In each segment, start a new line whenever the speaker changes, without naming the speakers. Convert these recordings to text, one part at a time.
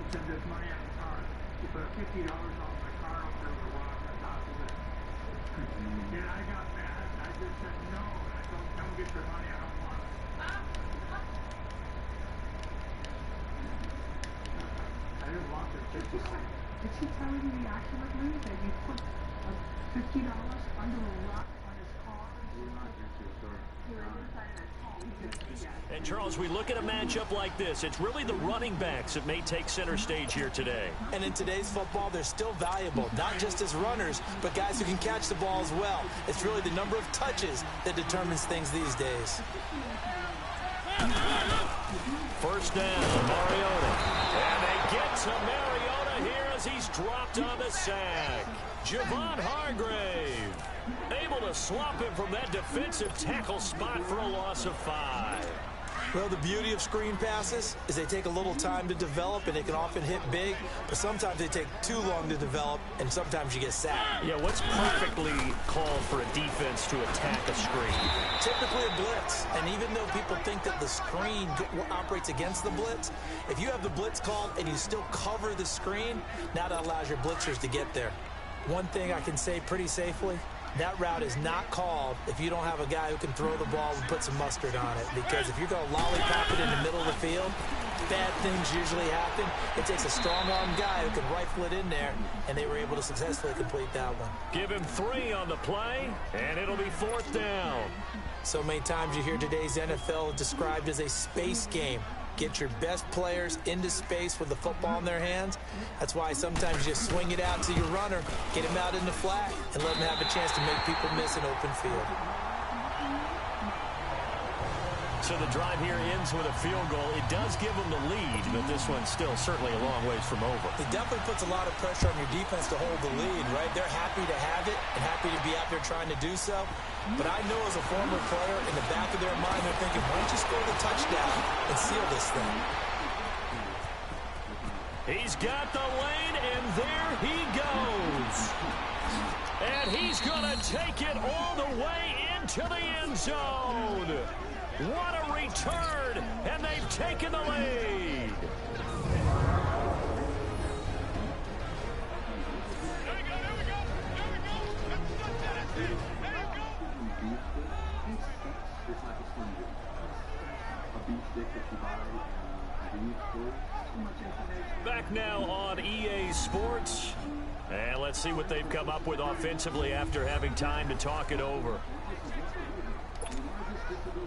Said there's money on the car. You put $50 on my car over there with a rock on top of it. And I got mad. I just said no. I don't get your money. I don't want it. I didn't want the 50. Did she tell you the accurately that you put $50 under a rock on his car? We're not into it, sir.
And Charles, we look at a matchup like this. It's really the running backs that may take center stage here today.
And in today's football, they're still valuable, not just as runners, but guys who can catch the ball as well. It's really the number of touches that determines things these days.
First down, Mariota. And they get to Mariota here as he's dropped on the sack. Javon Hargrave able to swap him from that defensive tackle spot for a loss of 5.
Well, the beauty of screen passes is they take a little time to develop, and they can often hit big, but sometimes they take too long to develop, and sometimes you get sacked.
Yeah, what's perfectly called for a defense to attack a screen?
Typically a blitz, and even though people think that the screen operates against the blitz, if you have the blitz called and you still cover the screen, now that allows your blitzers to get there. One thing I can say pretty safely, that route is not called if you don't have a guy who can throw the ball and put some mustard on it. Because if you're going to lollipop it in the middle of the field, bad things usually happen. It takes a strong-arm guy who can rifle it in there, and they were able to successfully complete that one.
Give him 3 on the play, and it'll be 4th down.
So many times you hear today's NFL described as a space game. Get your best players into space with the football in their hands. That's why sometimes you just swing it out to your runner, get him out in the flat, and let him have a chance to make people miss an open field.
So the drive here ends with a field goal. It does give them the lead, but this one's still certainly a long ways from over.
It definitely puts a lot of pressure on your defense to hold the lead, right? They're happy to have it and happy to be out there trying to do so. But I know as a former player, in the back of their mind, they're thinking, why don't you score the touchdown and seal this thing?
He's got the lane, and there he goes. And he's going to take it all the way into the end zone. What a return, and they've taken the lead. Back now on EA Sports. And let's see what they've come up with offensively after having time to talk it over.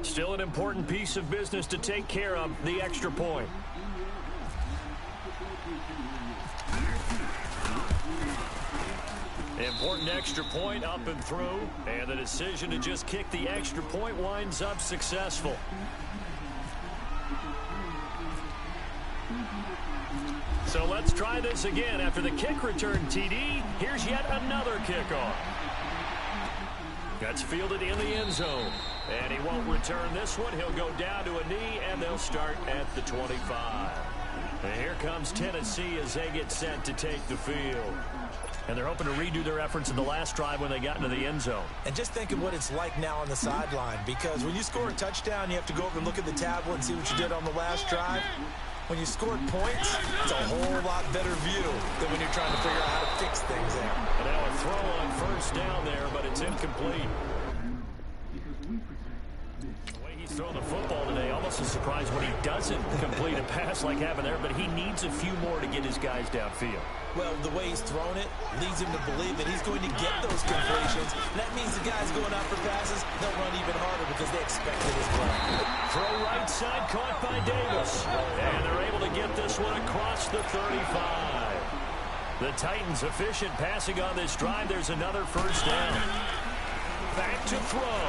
Still an important piece of business to take care of, the extra point. Important extra point up and through, and the decision to just kick the extra point winds up successful. So let's try this again. After the kick return TD, here's yet another kickoff. That's fielded in the end zone. And he won't return this one. He'll go down to a knee, and they'll start at the 25. And here comes Tennessee as they get set to take the field. And they're hoping to redo their efforts in the last drive when they got into the end zone.
And just think of what it's like now on the sideline. Because when you score a touchdown, you have to go over and look at the tablet and see what you did on the last drive. When you scored points, it's a whole lot better view than when you're trying to figure out how to fix things there.
And now a throw on first down there, but it's incomplete. The way he's throwing the football today, almost a surprise when he doesn't complete a pass like having there, but he needs a few more to get his guys downfield.
Well, the way he's thrown it leads him to believe that he's going to get those completions. And that means the guys going out for passes, they'll run even harder because they expect it as well.
Throw right side caught by Davis. And they're able to get this one across the 35. The Titans efficient passing on this drive. There's another first down. Back to throw.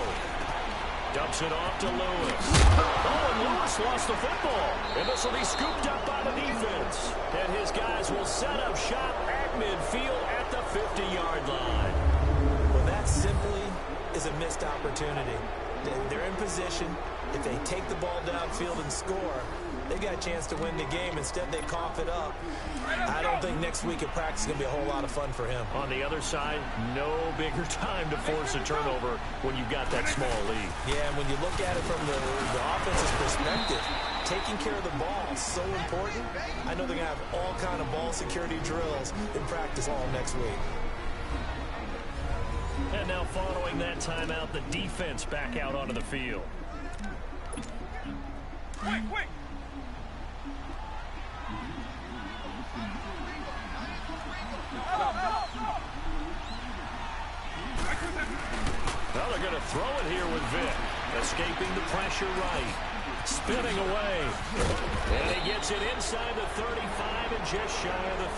Dumps it off to Lewis. Oh, and Lewis lost the football. And this will be scooped up by the defense. And his guys will set up shop at midfield at the 50-yard line.
Well, that simply is a missed opportunity. They're in position. If they take the ball downfield and score, they got a chance to win the game. Instead, they cough it up. I don't think next week at practice is going to be a whole lot of fun for him.
On the other side, no bigger time to force a turnover when you've got that small lead.
Yeah, and when you look at it from the offense's perspective, Taking care of the ball is so important. I know they're going to have all kind of ball security drills in practice all next week.
And now following that timeout, the defense back out onto the field.
Quick!
Well, they're going to throw it here with Vic. Escaping the pressure right. Spinning away. And he gets it inside the 35 and just shy of the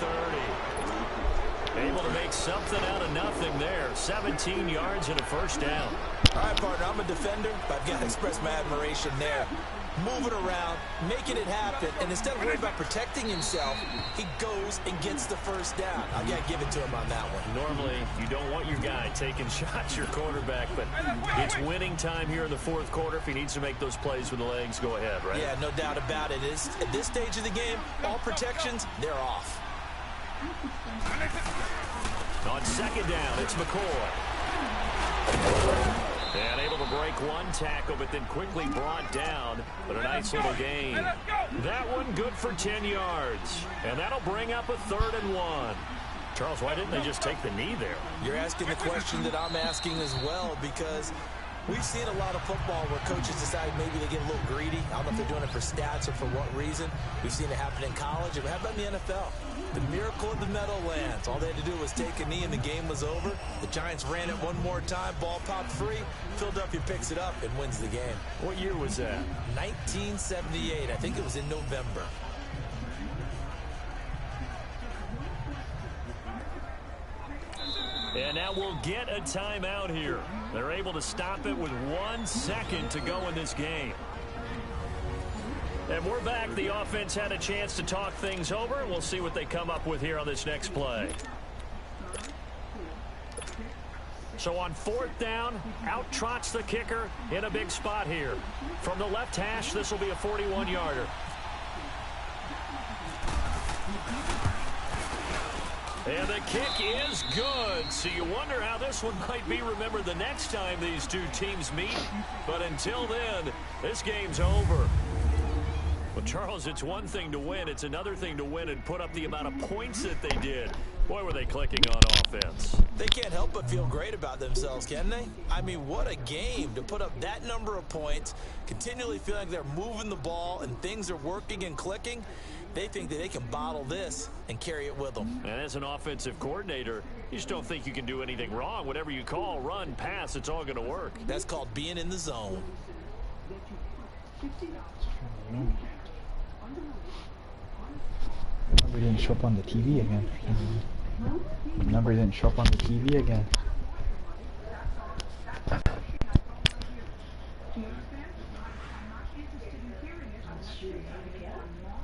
30. Able to make something out of nothing there. 17 yards and a first down.
All right, partner, I'm a defender, but I've got to express my admiration there. Moving around, making it happen, and instead of worrying about protecting himself, he goes and gets the first down. I got to give it to him on that one.
Normally, you don't want your guy taking shots, your quarterback, but it's winning time here in the fourth quarter. If he needs to make those plays with the legs, go ahead, right?
Yeah, no doubt about it. At this stage of the game, all protections, they're off.
On second down, it's McCoy. And able to break one tackle, but then quickly brought down. But a nice little gain. That one good for 10 yards. And that'll bring up a 3rd and 1. Charles, why didn't they just take the knee there?
You're asking the question that I'm asking as well, because we've seen a lot of football where coaches decide maybe they get a little greedy. I don't know if they're doing it for stats or for what reason. We've seen it happen in college. How about in the NFL? The miracle of the Meadowlands. All they had to do was take a knee and the game was over. The Giants ran it one more time. Ball popped free. Philadelphia picks it up and wins the game.
What year was that?
1978. I think it was in November.
And now we'll get a timeout here. They're able to stop it with 1 second to go in this game. And we're back. The offense had a chance to talk things over. We'll see what they come up with here on this next play. So on 4th down, out trots the kicker in a big spot here. From the left hash, this will be a 41-yarder. And the kick is good. So you wonder how this one might be remembered the next time these two teams meet. But until then, this game's over. Well, Charles, it's one thing to win. It's another thing to win and put up the amount of points that they did. Boy, were they clicking on offense.
They can't help but feel great about themselves, can they? I mean, what a game to put up that number of points, continually feeling like they're moving the ball and things are working and clicking. They think that they can bottle this and carry it with them.
And as an offensive coordinator, you just don't think you can do anything wrong. Whatever you call, run, pass, it's all going to work.
That's called being in the zone.
Number didn't show up on the TV again. Number didn't show up on the TV again.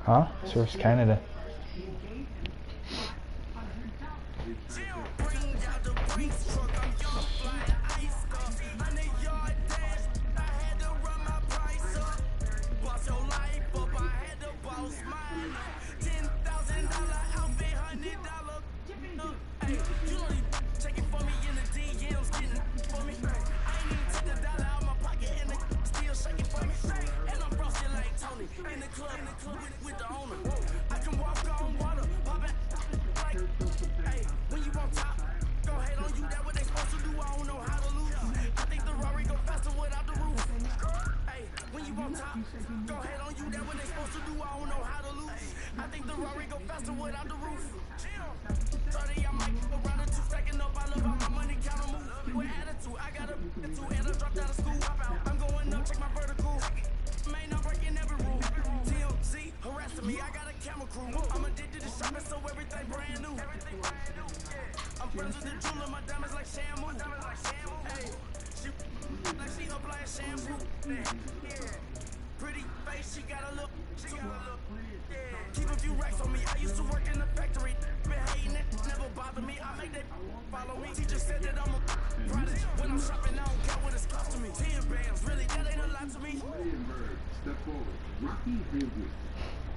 Huh? Source Canada.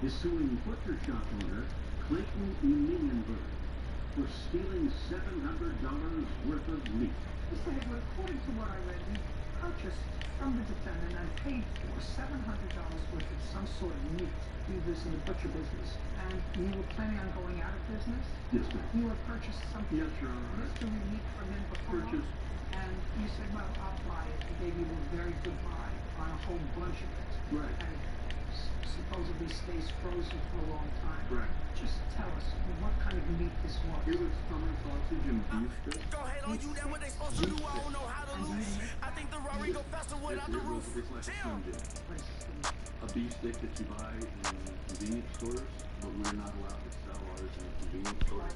Is suing butcher shop owner Clayton Emilienberg for stealing $700 worth of meat.
He said, according to what I read, he purchased
from the defendant and paid for $700 worth of some sort of meat. Do this in the butcher business. And you were planning on going out of business?
Yes, ma'am.
You had purchased something
Yes, Your Honor.
mystery meat from him before?
Purchased.
And you said, well, I'll buy it. He gave you a very good buy on a whole bunch of it.
Right.
And supposedly stays frozen for a long time.
Right.
Just tell us what kind of meat this was.
It was summer sausage and beef steak.
Go ahead on you, that what they supposed to do. I don't know how to lose. I think the Rory go faster without the roof.
It's like a
Chill.
Slim Jim. A beef steak that you buy in convenience stores, but we're not allowed to sell ours in convenience stores.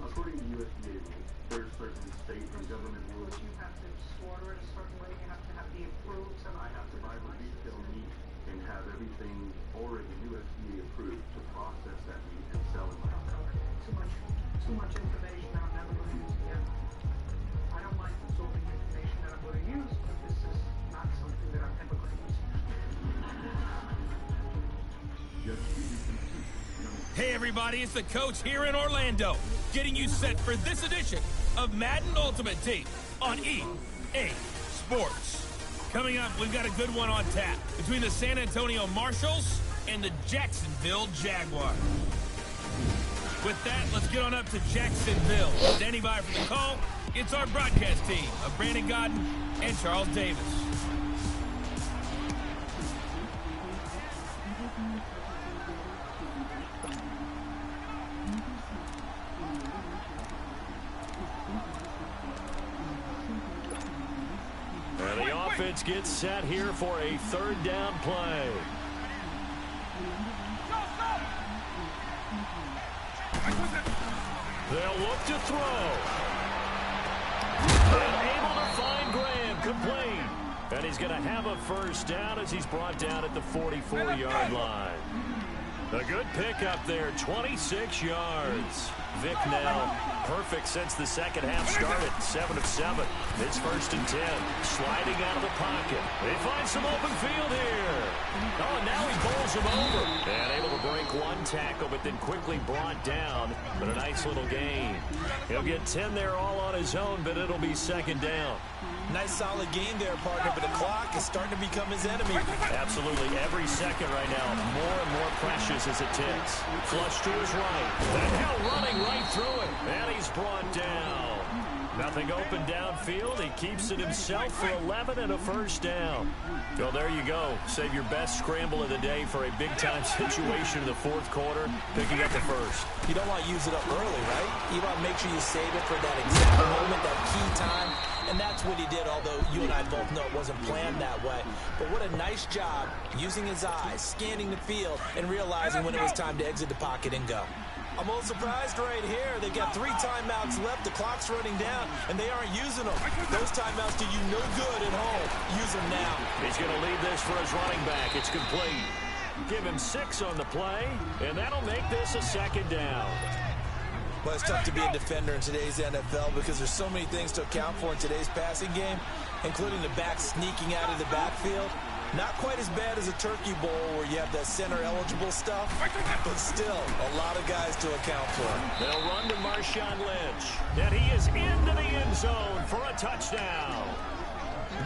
According to USDA rules, there's certain state and government rules.
You have to slaughter it a certain way. You have to have the approved.
I have to buy the retail meat and have everything already USDA approved to process that meat and sell it.
Too much information I'm never going to use again. I don't mind absorbing information that I'm going to use, but this is not something that I'm ever going to use.
Hey everybody, it's the coach here in Orlando, getting you set for this edition of Madden Ultimate Team on EA Sports. Coming up, we've got a good one on tap between the San Antonio Marshals and the Jacksonville Jaguars. With that, let's get on up to Jacksonville. Standing by for the call, it's our broadcast team of Brandon Godden and Charles Davis.
And the offense gets set here for a third down play. They'll look to throw. And able to find Graham, complete. And he's going to have a first down as he's brought down at the 44-yard line. A good pickup there, 26 yards. Vic now perfect since the second half started, 7 of 7. It's 1st and 10, sliding out of the pocket. They find some open field here. Oh, and now he bowls him over. And able to break one tackle, but then quickly brought down. But a nice little gain. He'll get 10 there all on his own, but it'll be 2nd down.
Nice solid gain there, partner, but the clock is starting to become his enemy.
Absolutely. Every second right now, more and more precious as it ticks. Flush to his right. That hell running right through it. And he's brought down. Nothing open downfield. He keeps it himself for 11 and a first down. Well, there you go. Save your best scramble of the day for a big-time situation in the 4th quarter, picking up the first.
You don't want to use it up early, right? You want to make sure you save it for that exact moment, that key time. And that's what he did, although you and I both know it wasn't planned that way. But what a nice job using his eyes, scanning the field, and realizing when it was time to exit the pocket and go. I'm a little surprised right here. They've got 3 timeouts left. The clock's running down, and they aren't using them. Those timeouts do you no good at home. Use them now.
He's going to leave this for his running back. It's complete. Give him 6 on the play, and that'll make this a 2nd down.
Well, it's tough to be a defender in today's NFL because there's so many things to account for in today's passing game, including the back sneaking out of the backfield. Not quite as bad as a turkey bowl where you have that center-eligible stuff, but still a lot of guys to account for.
They'll run to Marshawn Lynch, and he is into the end zone for a touchdown.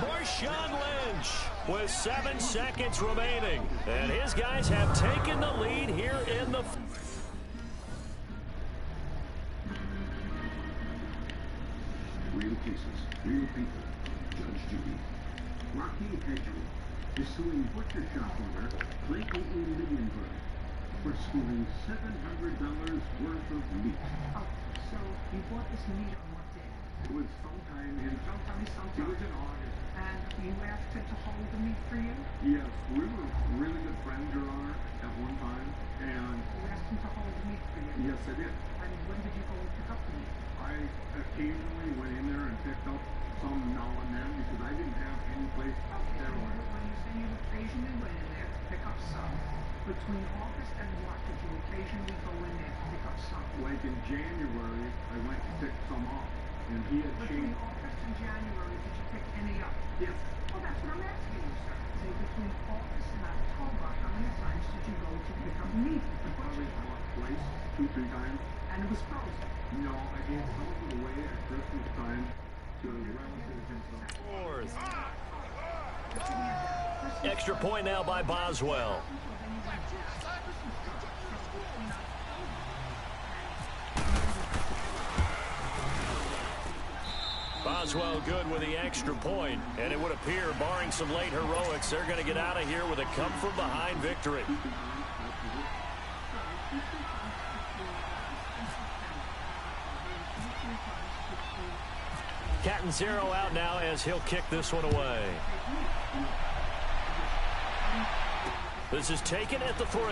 Marshawn Lynch with 7 seconds remaining, and his guys have taken the lead here in the...
Real cases, real people. Judge Judy. Rocky Hedgery is suing butcher shop owner Clayton E. Millienberg for stealing $700 worth of meat.
Oh, so you bought this meat on what day?
It was sometime in...
Sometime.
It was in August.
And you asked him to hold the meat for you?
Yes, we were really good friends, Your Honor, at one time, and...
You asked him to hold the meat for you?
Yes, I did.
And when did you go and pick up the meat?
I occasionally went in there and picked up some now and then because I didn't have any place
Okay,
there.
when you say you occasionally went in there to pick up some, between August and what did you occasionally go in there to pick up some?
Like in January, I went to pick some up, and he had
Between
changed.
August and January, did you pick any up?
Yes.
Well, that's what I'm asking you, sir. Say between August and October, how many times did you go to pick up meat at the
Probably
butcher?
twice, 2-3 times.
And it was frozen.
No, I gave some of it away at Christmas time to relatives and stuff.
4th. Extra point now by Boswell. Boswell good with the extra point, and it would appear, barring some late heroics, they're going to get out of here with a come-from-behind victory. Catanzaro out now as he'll kick this one away. This is taken at the 3. Oh,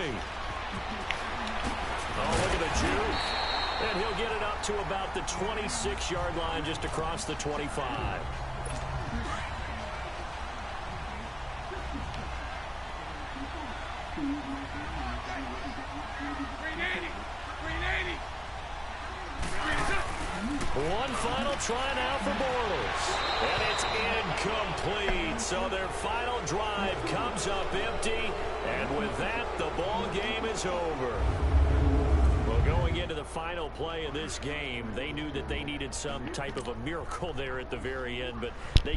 look at the juke. And he'll get it up to about the 26-yard line, just across the 25. One final try now for Bortles. And it's incomplete. So their final drive comes up empty. And with that, the ball game is over. Well, going into the final play of this game, they knew that they needed some type of a miracle there at the very end, but they...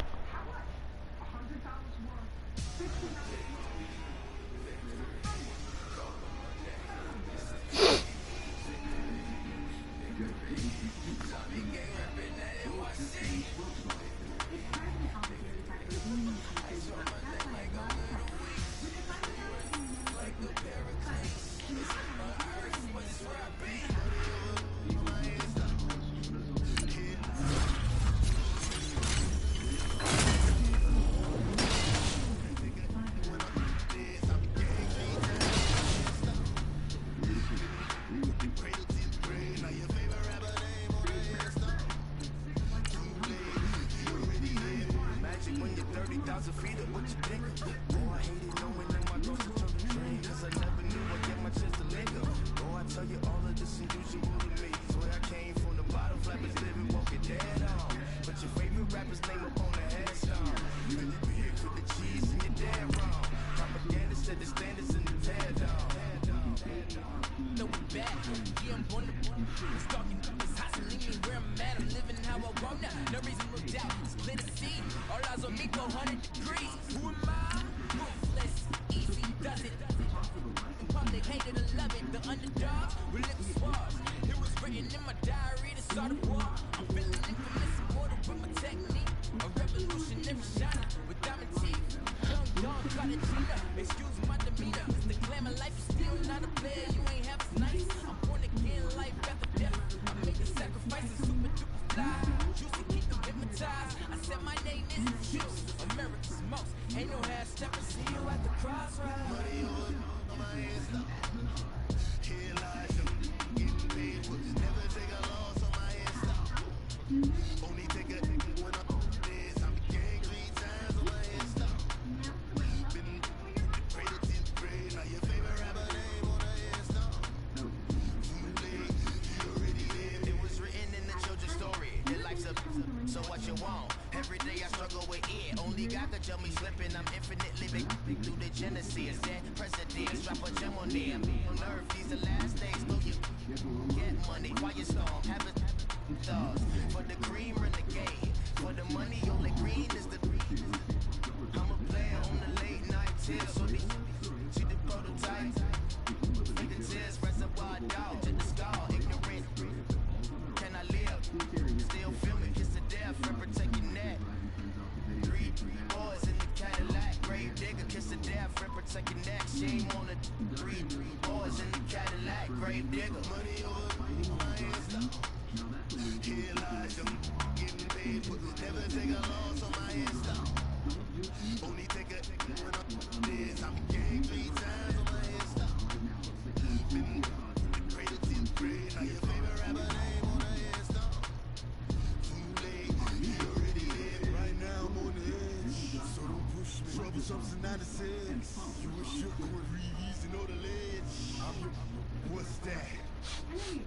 What's that?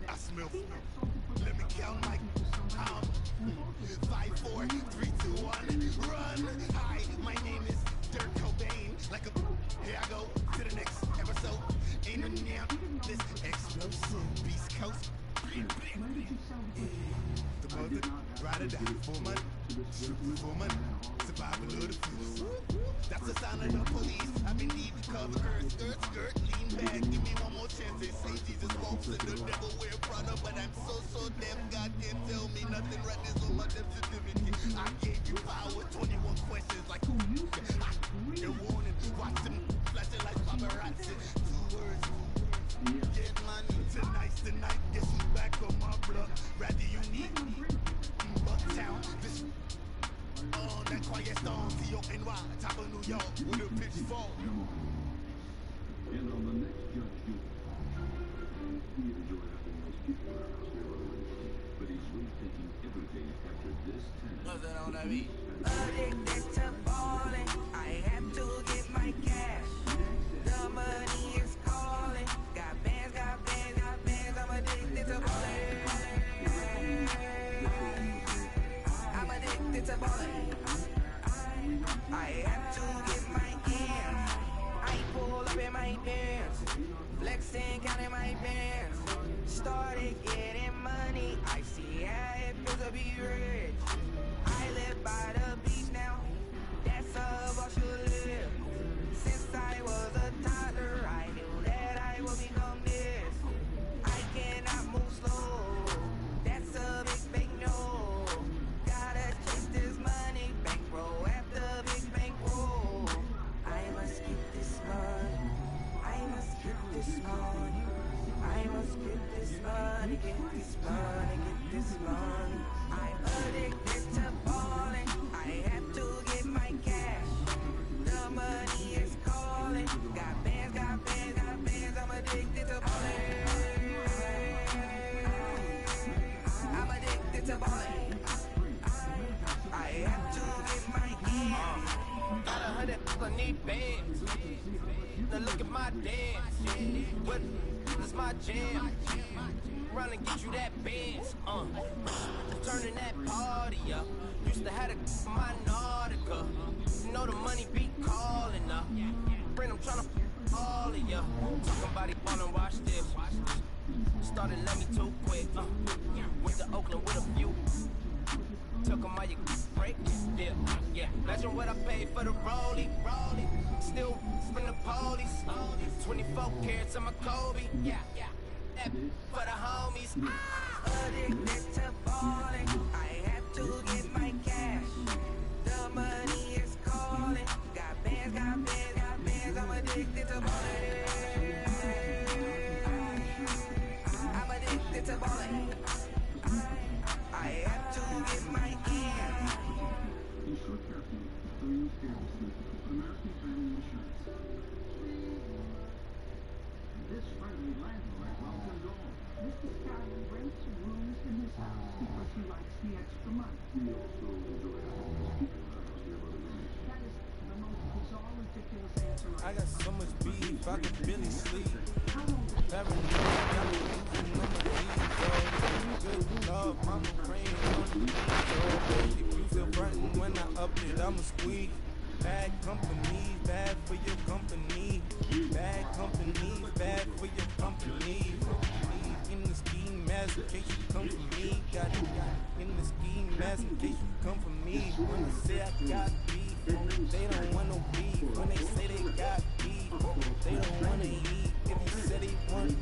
I smell. Let me count like 5, 4, 3, 2, 1. Run. Hi, my name is Dirk Cobain. Like a here I go to the next episode. Ain't no damn this explosive Beast Coast. The mother, ride or die, for money, for money, survival of the fittest. That's the sound of the police. I've been deep cover, skirt, lean back, give me one more chance. They say Jesus walks and the devil wear Prada, but I'm so deaf, God can't tell me nothing. Right this on my death certificate. I gave you power, 21 questions like who you? The warning, watch them flashing like paparazzi. 2 words. Get money tonight's the night. Guess who's back on my block? Rather you need me. Bucktown, this that quiet storm, T-O-N-Y, top of New York, with a pitchfork.
And on the next Judge Judy, we enjoy having those people in our house we are on, but he's really taking everything after this tenant.
What's that on that beat?
Addicted to balling, I have to get my cash. The money is calling. Got bands, I'm addicted to balling. I'm addicted to balling. I have to get my ends. I pull up in my pants, flexing, counting my pants. Started getting money, I see how it feels to be rich. I live by the beach now, that's how I should live. Since I was a toddler, I knew that I would become this. I cannot move slow, that's a big no. Gotta chase this money, bankroll after big bankroll. I must get this money, I must get this money. I must get this money, get this money, get this money. I'm addicted to balling, I have to get my cash. The money is calling, got bands, I'm addicted to balling. I'm addicted to balling. I have to get my ends. Got 100, I need bands. Now look at my dance. What is my jam? Run and get you that Benz. Turning that party up. Used to have a my Nautica. You know the money be calling up. Friend, I'm tryna all of ya. Talking about it, wanna watch this. Started let me too quick. Went to Oakland with a few. Took 'em all you break this dip. Yeah, imagine what I paid for the rollie. Still from the police. 24 carats on my Kobe. Yeah. That for the homies. Addicted to balling. I have to get my cash. The money is calling. Got bands, I'm addicted to balling. I'm addicted to balling. I have to get my ends.
Insure carefully, Green's Aerosmith, American Family Insurance. This friendly landlord welcomed all. Mr. Skyler rents rooms in his house because he likes the extra money. We also enjoy having those people in our house we have other rooms. That is the most bizarre, ridiculous answer
I got so much beef, I can barely sleep. Paranoid, got me losing on my knees, good love, mama praying on the knees, if you feel frightened when I up it, I'ma squeeze. Bad company, bad for your company. Bad company, bad for your company. In the scheme, mask, in case you come for me. Got it in the scheme, mask, in case you come for me. When they say I got beef, they don't want no beef. When they say they got beef, they don't wanna eat. If you said they want,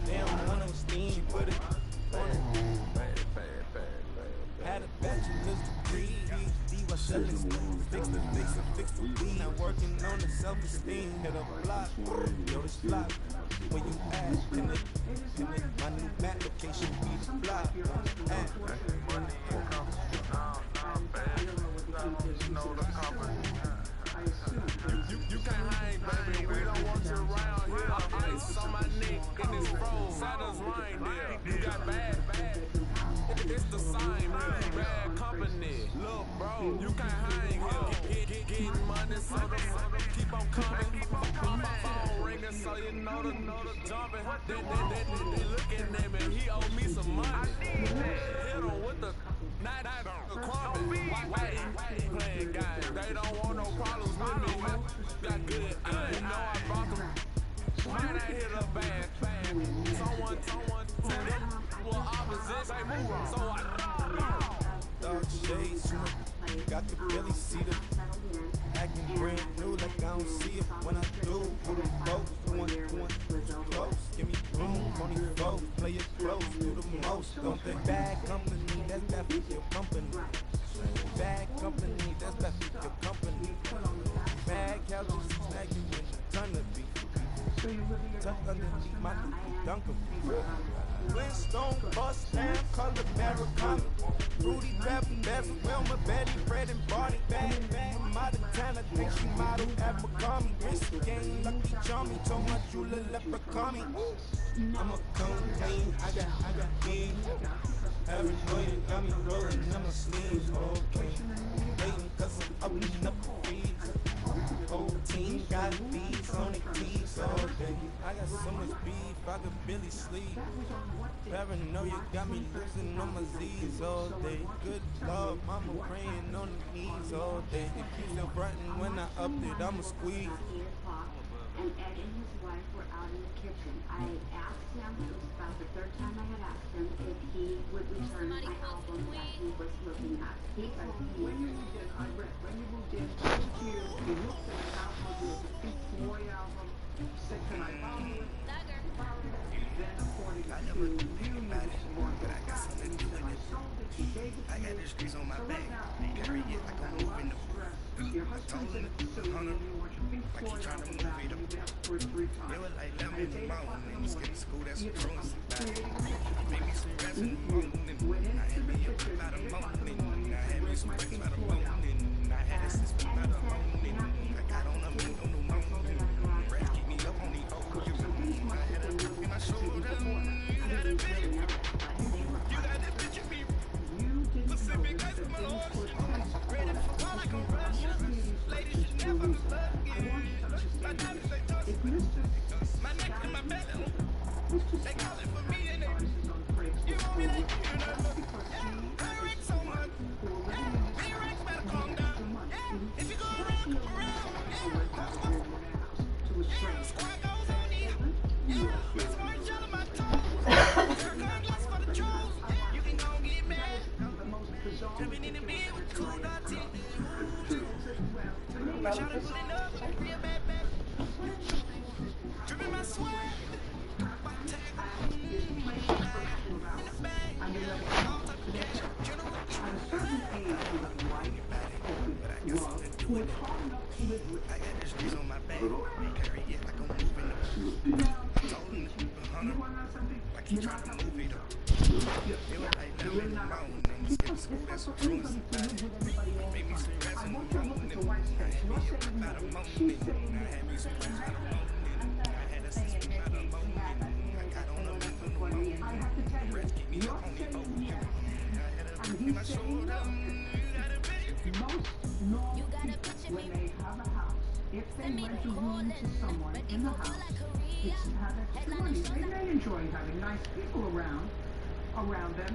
they don't want no steam. She put it on it. Had a bachelor's degree. PhD, selling stuff. Fix the beat. Now working on the self-esteem. Hit a block, yo, this block. When you ask, can it, my new application be the block?
You can't hang, baby. We don't want you around here. Ice on my neck in this road. Santa's reindeer. You got bad. It's the same here. Bad company. Look, bro, you can't hang here. Getting money, so the keep on coming. My phone ringing, so you know the jumping. They looking at me. He owe me some money. Hit him with the night crumbing. Why he playing games? They don't want no problems with me. Got good. You know I brought them. Man, I hit a bad. Someone to them. So I
Dark shades, got the Billy Cedar. Acting brand new like I don't see it. When I do, who the folks? Who want close? Give me room, only foes. Play it close, do the most. Don't think bad company, that's bad for your company. Bad company, that's bad for your company. Bad couches, snagging when the ton of beef. Tucked underneath my Duncan. Flintstone, bust down, color Barracuda. Rudy Pepper, Bezel, Wilma, Betty, Fred, and Barney. Bad, from out of town, I think she modeled at McCarmy. Wrist game, lucky charmy, told my jeweler, leprechaun me. I'm a cone clean, I got beans. Paranoia got me rolling in my sleeves, okay. Waiting cause I'm upping up the feeds. Whole team got beats on the keys all day. I got so much beef, I could barely sleep. Paranoia got me losing on my Z's all day. Good love, mama praying on the knees all day. They keep still frontin' when I upped it, I'ma squeeze.
And Ed and his wife were out in the kitchen. I asked him, it was about the third time I had asked him if he would return my album that he was looking at. He told me when you moved in, I read, when you moved in, you looked at the album, it was a Pink Floyd album, Sick and I found it. Then according to you, some more, but I got something to do with it. I got the streets on my back, carry it like I'm moving the your husband's in a facility and you want your Pink Floyd album back, and you asked for it 3 times.
it was like 11 in the morning, and skipping school, that's what throwing some back. Make me some rest in the morning, I had me up about a morning, I had me some rest about a morning, I had a system about a morning, I got on a meat on the morning, rap keep me up on the OU, I had a look in my shoulder, you got a bitch, you got this bitch in me, Pacific ice from my ocean, ready for all like a Russian, ladies should never be lucky, my diamonds they toss, my neck and my belly, they call it for me and they, you want me to, you know, I rank so much, me ranks better calm down, if you go around, squad goes on you, Miss Orange out of my toes, circle glass for the trolls, you can go get mad, jumping in the bed with cool dots in it, trying to put it up, real bad, dripping my sweat, I got the streets on my back, carry it like I'm moving up. Told him to keep 100, like he trying to move it up. It was like 11 in the morning, and skipping school, that's what throwing some back. Make me some rest in the morning, I had me up about a morning, I had me some rest about a morning, I had a system about a morning, I got on a meat on the morning, rest keep me up on the OU, I had a look in my shoulder, you got a bitch.
When they have a house, if they rent a room to someone in the house, it's to have extra money. They may enjoy having nice people around them,